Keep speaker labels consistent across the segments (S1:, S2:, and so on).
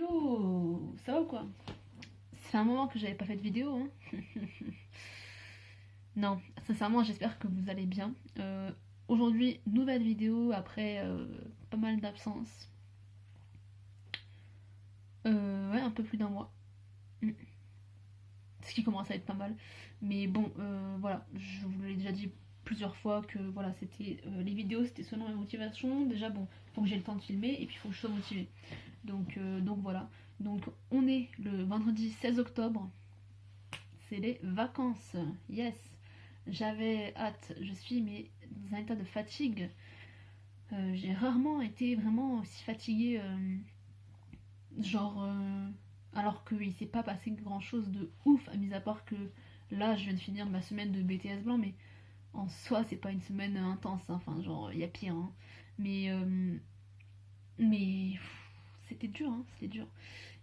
S1: Yo, ça va ou quoi? C'est un moment que j'avais pas fait de vidéo, hein. Non, sincèrement, j'espère que vous allez bien. Aujourd'hui, nouvelle vidéo après pas mal d'absence. Ouais, un peu plus d'un mois. Mm. Ce qui commence à être pas mal. Mais bon, voilà, je vous l'ai déjà dit plusieurs fois que voilà, c'était les vidéos, c'était selon ma motivation. Déjà, bon, faut que j'ai le temps de filmer et puis il faut que je sois motivée. Donc voilà. Donc on est le vendredi 16 octobre. C'est les vacances. Yes. J'avais hâte. Je suis mais dans un état de fatigue. J'ai rarement été vraiment aussi fatiguée. Genre. Alors qu'il s'est pas passé grand chose de ouf, à mis à part que là je viens de finir ma semaine de BTS blanc, mais en soi c'est pas une semaine intense, hein. Enfin genre il y a pire, hein. Mais c'était dur, hein, c'était dur.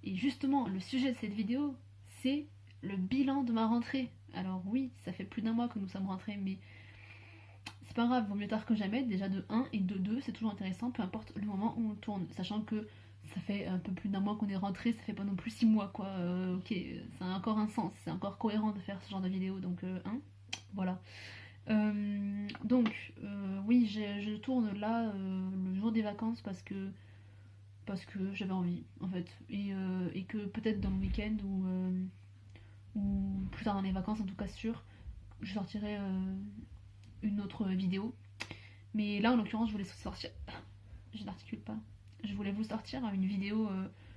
S1: Et justement le sujet de cette vidéo c'est le bilan de ma rentrée. Alors oui, ça fait plus d'un mois que nous sommes rentrés, mais c'est pas grave, vaut mieux tard que jamais. Déjà de un et de 2 c'est toujours intéressant, peu importe le moment où on tourne. Sachant que ça fait un peu plus d'un mois qu'on est rentré, ça fait pas non plus 6 mois quoi. Ok, ça a encore un sens, c'est encore cohérent de faire ce genre de vidéo, donc voilà. Oui, je tourne là le jour des vacances parce que j'avais envie en fait. Et que peut-être dans le week-end ou plus tard dans les vacances en tout cas sûr, je sortirai une autre vidéo. Mais là, en l'occurrence, je voulais sortir. Je n'articule pas. Je voulais vous sortir une vidéo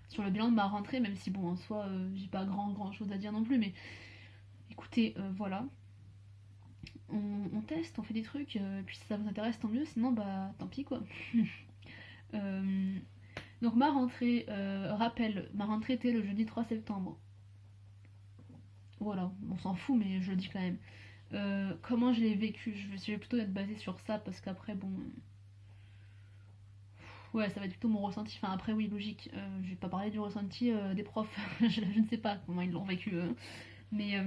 S1: sur le bilan de ma rentrée, même si, bon, en soi, j'ai pas grand chose à dire non plus. Mais écoutez, voilà. On teste, on fait des trucs, puis si ça vous intéresse, tant mieux. Sinon, bah, tant pis, quoi. Euh, donc, ma rentrée, rappel, ma rentrée était le jeudi 3 septembre. Voilà, on s'en fout, mais je le dis quand même. Comment je l'ai vécu? Je vais plutôt être basée sur ça parce qu'après, bon, ouais, ça va être plutôt mon ressenti. Enfin, après, oui, logique. Je vais pas parler du ressenti des profs. Je ne sais pas comment ils l'ont vécu. Mais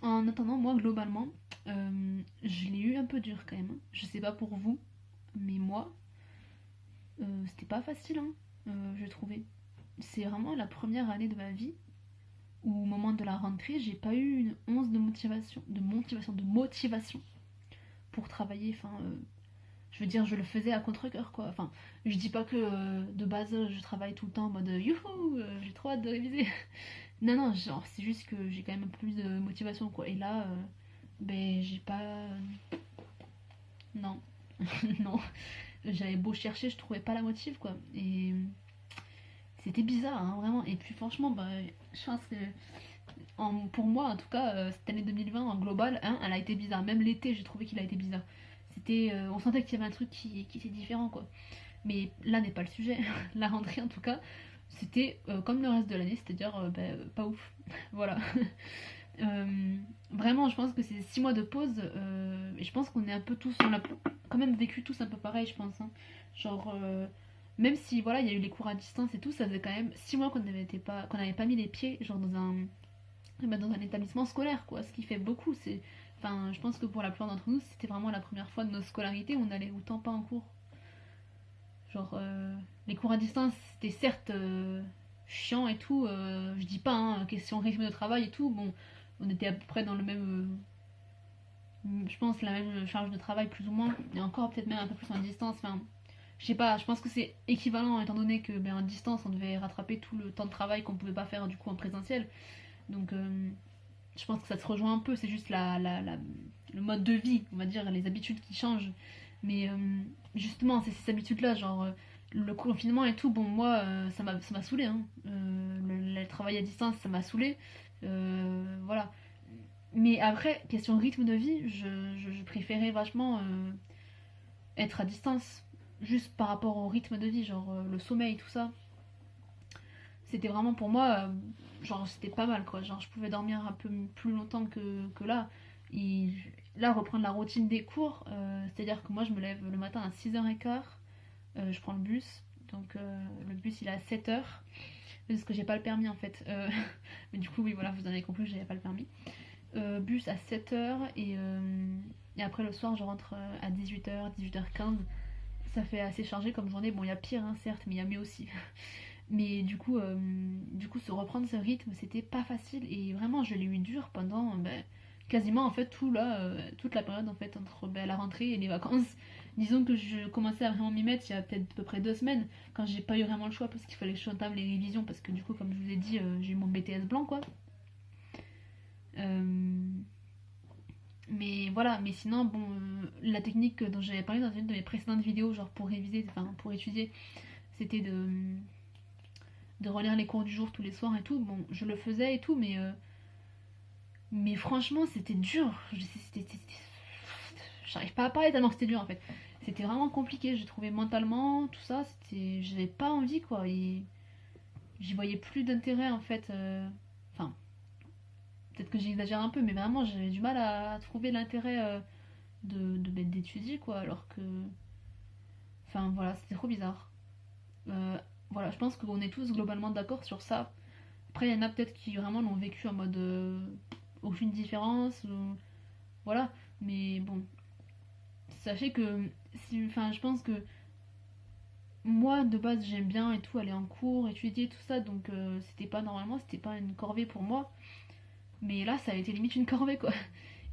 S1: en attendant, moi, globalement, je l'ai eu un peu dur quand même. Je sais pas pour vous, mais moi, c'était pas facile, hein, je trouvais. C'est vraiment la première année de ma vie où, au moment de la rentrée, j'ai pas eu une once de motivation pour travailler. Enfin, je veux dire, je le faisais à contre-coeur quoi. Enfin, je dis pas que de base je travaille tout le temps en mode youhou, j'ai trop hâte de réviser. Non, non, genre c'est juste que j'ai quand même un peu plus de motivation quoi. Et là, ben j'ai pas. Non, non. J'avais beau chercher, je trouvais pas la motive quoi. Et c'était bizarre, hein, vraiment. Et puis franchement, bah, je pense que pour moi en tout cas, cette année 2020 en global, hein, elle a été bizarre. Même l'été, j'ai trouvé qu'il a été bizarre. On sentait qu'il y avait un truc qui était différent quoi. Mais là n'est pas le sujet. La rentrée en tout cas, c'était comme le reste de l'année, c'est-à-dire pas ouf. Voilà. Vraiment, je pense que c'est 6 mois de pause et je pense qu'on est un peu tous, on a quand même vécu tous un peu pareil, je pense, hein. Genre, même si voilà, il y a eu les cours à distance et tout, ça faisait quand même 6 mois qu'on n'avait pas mis les pieds genre dans un établissement scolaire, quoi. Ce qui fait beaucoup. Enfin, je pense que pour la plupart d'entre nous, c'était vraiment la première fois de nos scolarités où on allait autant pas en cours. Genre, les cours à distance, c'était certes chiant et tout. Je dis pas, hein, question rythme de travail et tout. Bon, on était à peu près dans le même. Je pense la même charge de travail, plus ou moins. Et encore, peut-être même un peu plus en distance. Enfin, je sais pas, je pense que c'est équivalent étant donné que en distance, on devait rattraper tout le temps de travail qu'on pouvait pas faire du coup en présentiel. Donc, je pense que ça se rejoint un peu. C'est juste le mode de vie, on va dire, les habitudes qui changent. Mais justement, c'est ces habitudes-là, genre le confinement et tout, bon, moi, ça m'a saoulé, hein. Le travail à distance, ça m'a saoulé. Voilà. Mais après, question rythme de vie, je préférais vachement être à distance, juste par rapport au rythme de vie, genre le sommeil, tout ça. C'était vraiment pour moi, genre c'était pas mal quoi. Genre je pouvais dormir un peu plus longtemps que là. Et là, reprendre la routine des cours, c'est-à-dire que moi je me lève le matin à 6h15, je prends le bus. Donc le bus il est à 7h, parce que j'ai pas le permis en fait. Mais du coup, oui, voilà, vous en avez compris que j'avais pas le permis. Bus à 7h et après le soir je rentre à 18h, 18h15. Ça fait assez chargé comme journée. Bon, il y a pire, hein, certes, mais il y a mieux aussi. Mais du coup, se reprendre ce rythme, c'était pas facile. Et vraiment, je l'ai eu dur pendant quasiment en fait toute la période en fait entre la rentrée et les vacances. Disons que je commençais à vraiment m'y mettre il y a peut-être à peu près 2 semaines, quand j'ai pas eu vraiment le choix parce qu'il fallait que je entame les révisions, parce que du coup, comme je vous ai dit, j'ai eu mon BTS blanc quoi. Euh, mais voilà, mais sinon, bon, la technique dont j'avais parlé dans une de mes précédentes vidéos, genre pour réviser, enfin pour étudier, c'était de relire les cours du jour tous les soirs et tout. Bon, je le faisais et tout, mais franchement, c'était dur. J'arrive pas à parler tellement que c'était dur en fait. C'était vraiment compliqué, j'ai trouvé mentalement, tout ça, j'avais pas envie quoi. Et j'y voyais plus d'intérêt en fait. Enfin, peut-être que j'exagère un peu, mais vraiment, j'avais du mal à trouver l'intérêt d'étudier quoi. Alors que. Enfin voilà, c'était trop bizarre. Euh, voilà, je pense qu'on est tous globalement d'accord sur ça. Après, il y en a peut-être qui vraiment l'ont vécu en mode aucune différence, voilà. Mais bon, sachez que, enfin, je pense que moi de base j'aime bien et tout aller en cours, étudier tout ça, donc c'était pas normalement, c'était pas une corvée pour moi. Mais là, ça a été limite une corvée quoi.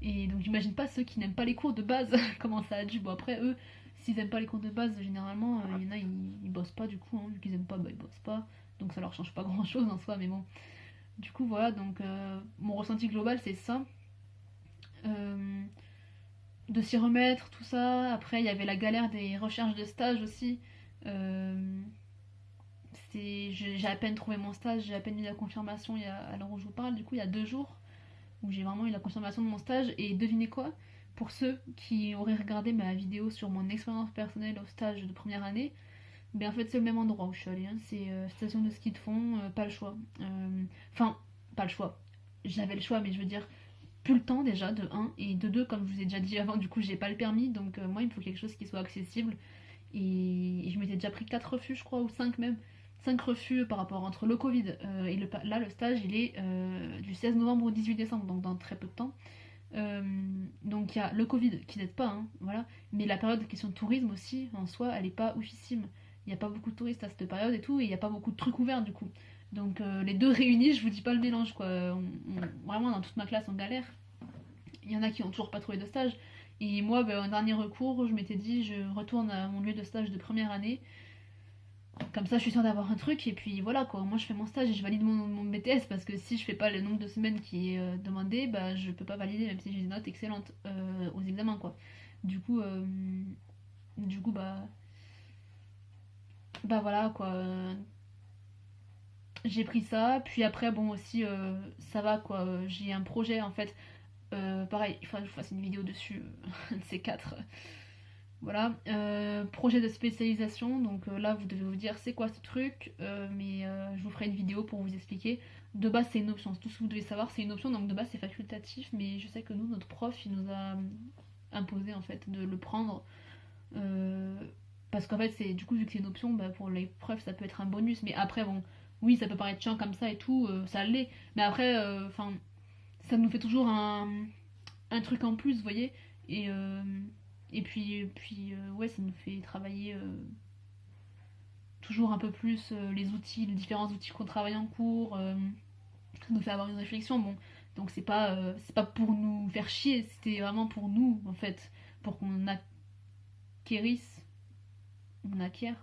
S1: Et donc j'imagine pas ceux qui n'aiment pas les cours de base comment ça a dû. Bon après eux, s'ils aiment pas les cours de base, généralement il y en a ils bossent pas du coup, hein, vu qu'ils aiment pas, bah ils bossent pas. Donc ça leur change pas grand chose en soi, mais bon. Du coup, voilà, donc mon ressenti global, c'est ça. Euh, de s'y remettre, tout ça. Après, il y avait la galère des recherches de stage aussi. Euh, j'ai à peine trouvé mon stage, j'ai à peine eu la confirmation à l'heure où je vous parle, du coup, il y a 2 jours, où j'ai vraiment eu la confirmation de mon stage. Et devinez quoi? Pour ceux qui auraient regardé ma vidéo sur mon expérience personnelle au stage de première année, ben en fait, c'est le même endroit où je suis allée. Hein. C'est station de ski de fond, pas le choix. Enfin, pas le choix. J'avais le choix, mais je veux dire, plus le temps déjà, de un et de 2 comme je vous ai déjà dit avant, du coup, j'ai pas le permis, donc moi, il me faut quelque chose qui soit accessible. Et je m'étais déjà pris 4 refus, je crois, ou 5 même. 5 refus par rapport entre le Covid et là, le stage, il est du 16 novembre au 18 décembre, donc dans très peu de temps. Euh, donc il y a le Covid qui n'aide pas, hein, voilà. Mais la période de question de tourisme aussi, en soi, elle est pas oufissime. Il n'y a pas beaucoup de touristes à cette période et tout, et il n'y a pas beaucoup de trucs ouverts du coup. Donc les deux réunis, je vous dis pas le mélange quoi. Vraiment dans toute ma classe en galère. Il y en a qui ont toujours pas trouvé de stage. Et moi, en dernier recours, je m'étais dit je retourne à mon lieu de stage de première année. Comme ça, je suis sûre d'avoir un truc, et puis voilà quoi. Moi, je fais mon stage et je valide mon BTS, parce que si je fais pas le nombre de semaines qui est demandé, bah je peux pas valider même si j'ai des notes excellentes aux examens quoi. Du coup, euh, du coup bah voilà quoi. J'ai pris ça, puis après bon aussi ça va quoi. J'ai un projet en fait. Pareil, il faudra que je vous fasse une vidéo dessus, un de ces quatre. Voilà, projet de spécialisation, donc là vous devez vous dire c'est quoi ce truc, mais je vous ferai une vidéo pour vous expliquer. De base c'est une option, c'est tout ce que vous devez savoir, c'est une option, donc de base c'est facultatif, mais je sais que nous, notre prof, il nous a imposé en fait de le prendre, euh, parce qu'en fait c'est du coup vu que c'est une option, bah, pour les profs ça peut être un bonus, mais après bon, oui ça peut paraître chiant comme ça et tout, ça l'est, mais après, enfin, ça nous fait toujours un truc en plus, vous voyez, et... ouais, ça nous fait travailler toujours un peu plus les outils, les différents outils qu'on travaille en cours. Ça nous fait avoir une réflexion. Bon, donc c'est pas pour nous faire chier, c'était vraiment pour nous, en fait, pour qu'on acquérisse, on acquiert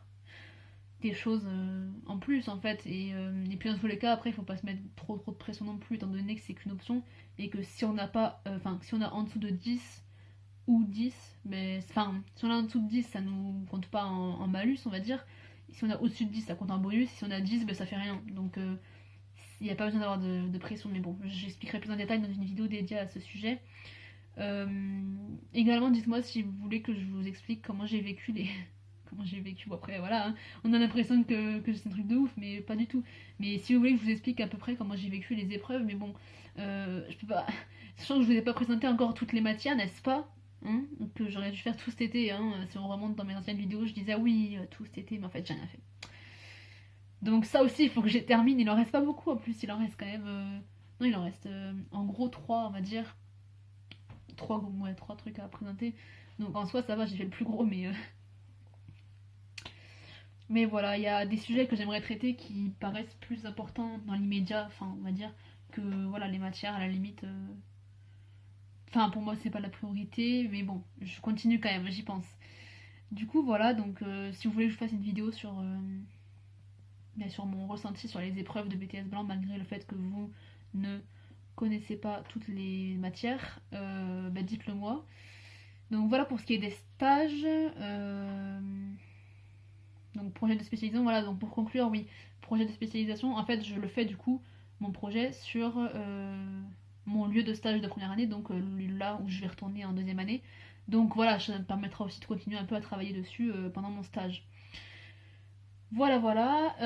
S1: des choses en plus, en fait. Et puis, dans tous les cas, après, il faut pas se mettre trop de pression non plus, étant donné que c'est qu'une option, et que si on n'a pas, enfin, si on a en dessous de 10 ou 10, mais enfin, si on a en dessous de 10, ça nous compte pas en malus, on va dire. Si on a au-dessus de 10, ça compte en bonus. Si on a 10, ben, ça fait rien. Donc, il n'y a pas besoin d'avoir de pression. Mais bon, j'expliquerai plus en détail dans une vidéo dédiée à ce sujet. Euh, Également, dites-moi si vous voulez que je vous explique comment j'ai vécu les. Comment j'ai vécu. Bon, après, voilà, hein, on a l'impression que c'est un truc de ouf, mais pas du tout. Mais si vous voulez que je vous explique à peu près comment j'ai vécu les épreuves, mais bon, je peux pas. Sachant que je vous ai pas présenté encore toutes les matières, n'est-ce pas? Hein, que j'aurais dû faire tout cet été, hein. Si on remonte dans mes anciennes vidéos, je disais ah oui, tout cet été, mais en fait j'ai rien fait. Donc ça aussi, il faut que je termine, il en reste pas beaucoup en plus, il en reste quand même... Non, il en reste en gros 3, on va dire. 3, ouais, 3 trucs à présenter. Donc en soi ça va, j'ai fait le plus gros, mais Mais voilà, il y a des sujets que j'aimerais traiter qui paraissent plus importants dans l'immédiat, enfin on va dire, que voilà, les matières à la limite. Enfin pour moi c'est pas la priorité, mais bon, je continue quand même, j'y pense. Du coup voilà, donc si vous voulez que je fasse une vidéo sur mon ressenti sur les épreuves de BTS Blanc, malgré le fait que vous ne connaissez pas toutes les matières, bah dites-le moi. Donc voilà pour ce qui est des stages. Donc projet de spécialisation, voilà, donc pour conclure, oui, projet de spécialisation, en fait je le fais du coup, mon projet sur mon lieu de stage de première année, donc là où je vais retourner en deuxième année. Donc voilà, ça me permettra aussi de continuer un peu à travailler dessus pendant mon stage. Voilà, voilà.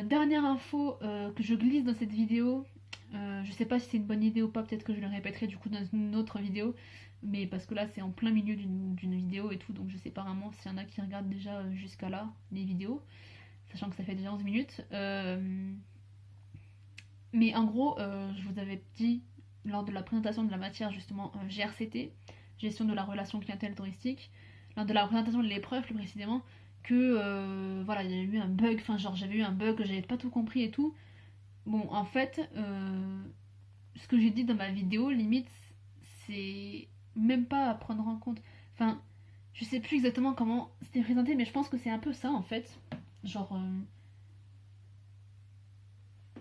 S1: Dernière info que je glisse dans cette vidéo. Je sais pas si c'est une bonne idée ou pas, peut-être que je le répéterai du coup dans une autre vidéo. Mais parce que là c'est en plein milieu d'une vidéo et tout, donc je sais pas vraiment s'il y en a qui regardent déjà jusqu'à là les vidéos, sachant que ça fait déjà 11 minutes. Mais en gros, je vous avais dit lors de la présentation de la matière justement GRCT, gestion de la relation clientèle touristique, lors de la présentation de l'épreuve plus précisément, que voilà, il y a eu un bug, enfin genre j'avais eu un bug, j'avais pas tout compris et tout. Bon, en fait, ce que j'ai dit dans ma vidéo, limite, c'est même pas à prendre en compte. Enfin, je sais plus exactement comment c'était présenté, mais je pense que c'est un peu ça en fait. Genre,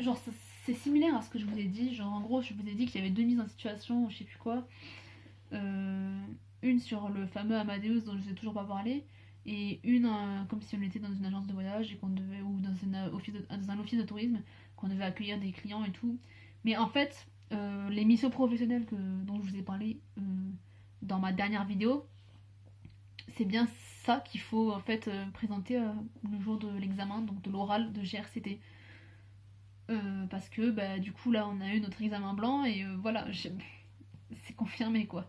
S1: genre c'est similaire à ce que je vous ai dit. Genre, en gros, je vous ai dit qu'il y avait deux mises en situation, je sais plus quoi. Euh, une sur le fameux Amadeus dont je sais toujours pas parlé, et une comme si on était dans une agence de voyage et qu'on devait, ou dans un office de tourisme, qu'on devait accueillir des clients et tout. Mais en fait, les missions professionnelles dont je vous ai parlé dans ma dernière vidéo, c'est bien ça qu'il faut en fait présenter le jour de l'examen, donc de l'oral de GRCT. Parce que bah, du coup là on a eu notre examen blanc et voilà, c'est confirmé quoi.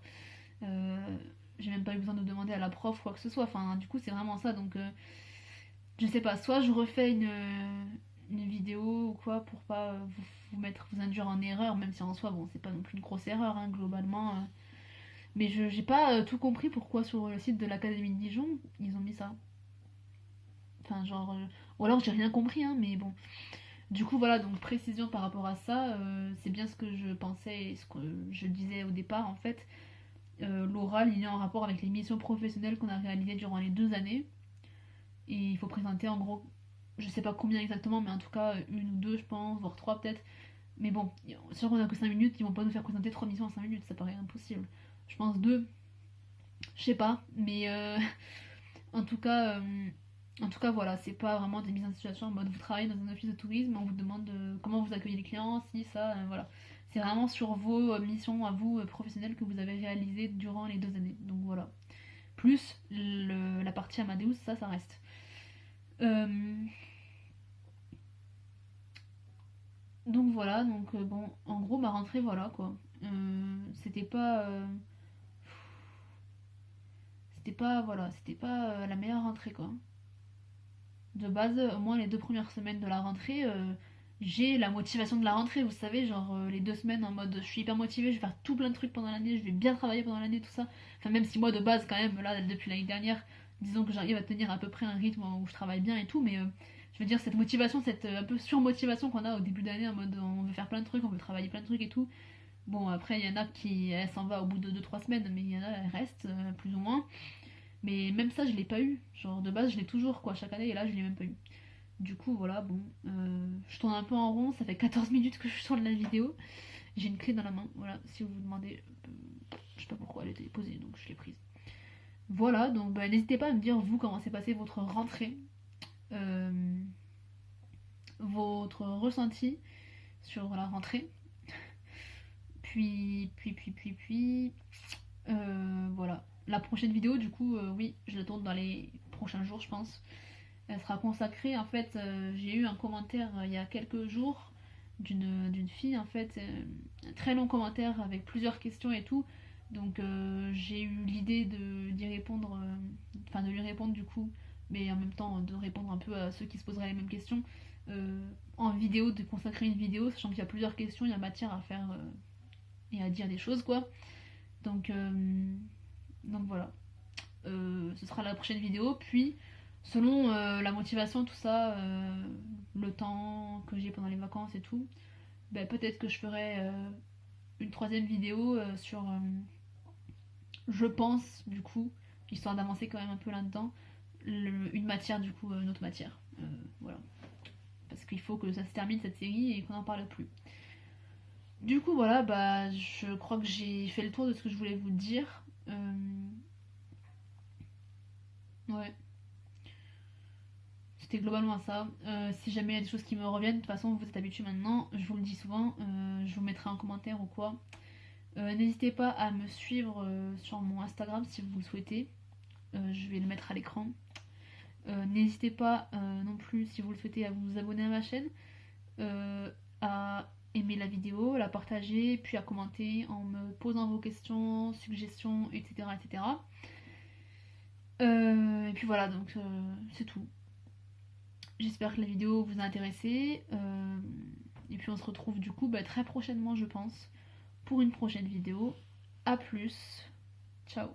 S1: Euh, j'ai même pas eu besoin de demander à la prof quoi que ce soit. Enfin, du coup, c'est vraiment ça. Donc, je sais pas. Soit je refais une vidéo ou quoi pour pas vous induire en erreur, même si en soi, bon, c'est pas non plus une grosse erreur hein, globalement. Mais j'ai pas tout compris pourquoi sur le site de l'Académie de Dijon ils ont mis ça. Enfin, genre. Ou alors j'ai rien compris, hein, mais bon. Du coup, voilà, donc précision par rapport à ça, c'est bien ce que je pensais et ce que je disais au départ en fait. L'oral il est en rapport avec les missions professionnelles qu'on a réalisées durant les 2 années et il faut présenter en gros, je sais pas combien exactement, mais en tout cas une ou deux je pense, voire trois peut-être. Mais bon, sûr qu'on a que 5 minutes, ils vont pas nous faire présenter 3 missions en 5 minutes, ça paraît impossible. Je pense deux, je sais pas, mais en tout cas, voilà, c'est pas vraiment des mises en situation en mode vous travaillez dans un office de tourisme, on vous demande comment vous accueillez les clients, si, ça, voilà. C'est vraiment sur vos missions à vous professionnelles que vous avez réalisées durant les 2 années. Donc voilà. Plus la partie Amadeus, ça reste. Euh, donc voilà, donc bon, en gros ma rentrée voilà quoi. C'était pas la meilleure rentrée quoi. De base, au moins les 2 premières semaines de la rentrée, j'ai la motivation de la rentrée, vous savez, genre les 2 semaines en mode je suis hyper motivée, je vais faire tout plein de trucs pendant l'année, je vais bien travailler pendant l'année, tout ça. Enfin, même si moi de base, quand même, là, depuis l'année dernière, disons que j'arrive à tenir à peu près un rythme où je travaille bien et tout, mais je veux dire, cette motivation, cette un peu surmotivation qu'on a au début d'année en mode on veut faire plein de trucs, on veut travailler plein de trucs et tout. Bon, après, il y en a qui, elle s'en va au bout de 2 3 semaines, mais il y en a, elle reste, plus ou moins. Mais même ça, je l'ai pas eu. Genre, de base, je l'ai toujours, quoi, chaque année, et là, je l'ai même pas eu. Du coup, voilà, bon, je tourne un peu en rond, ça fait 14 minutes que je tourne la vidéo. J'ai une clé dans la main, voilà, si vous vous demandez, je sais pas pourquoi elle était posée, donc je l'ai prise. Voilà, donc bah, n'hésitez pas à me dire, vous, comment s'est passée votre rentrée, euh, votre ressenti sur la rentrée. Puis, voilà. La prochaine vidéo, du coup, oui, je la tourne dans les prochains jours, je pense. Elle sera consacrée, en fait, j'ai eu un commentaire il y a quelques jours d'une fille, en fait, un très long commentaire avec plusieurs questions et tout. Donc j'ai eu l'idée d'y répondre, enfin de lui répondre du coup, mais en même temps de répondre un peu à ceux qui se poseraient les mêmes questions en vidéo, de consacrer une vidéo, sachant qu'il y a plusieurs questions, il y a matière à faire et à dire des choses quoi. Donc, donc voilà. Ce sera la prochaine vidéo, puis selon la motivation, tout ça, le temps que j'ai pendant les vacances et tout, ben, peut-être que je ferai une troisième vidéo sur, je pense, du coup, histoire d'avancer quand même un peu là-dedans, une matière, du coup, une autre matière. Voilà. Parce qu'il faut que ça se termine cette série et qu'on n'en parle plus. Du coup, voilà, bah, je crois que j'ai fait le tour de ce que je voulais vous dire. Ouais, c'était globalement ça. Si jamais il y a des choses qui me reviennent, de toute façon, vous êtes habitués maintenant, je vous le dis souvent, je vous mettrai en commentaire ou quoi. N'hésitez pas à me suivre sur mon Instagram si vous le souhaitez. Je vais le mettre à l'écran. N'hésitez pas non plus, si vous le souhaitez, à vous abonner à ma chaîne, à aimer la vidéo, la partager, puis à commenter en me posant vos questions, suggestions, etc. etc. Et puis voilà, donc c'est tout. J'espère que la vidéo vous a intéressé. Et puis on se retrouve du coup bah, très prochainement, je pense, pour une prochaine vidéo. A plus. Ciao.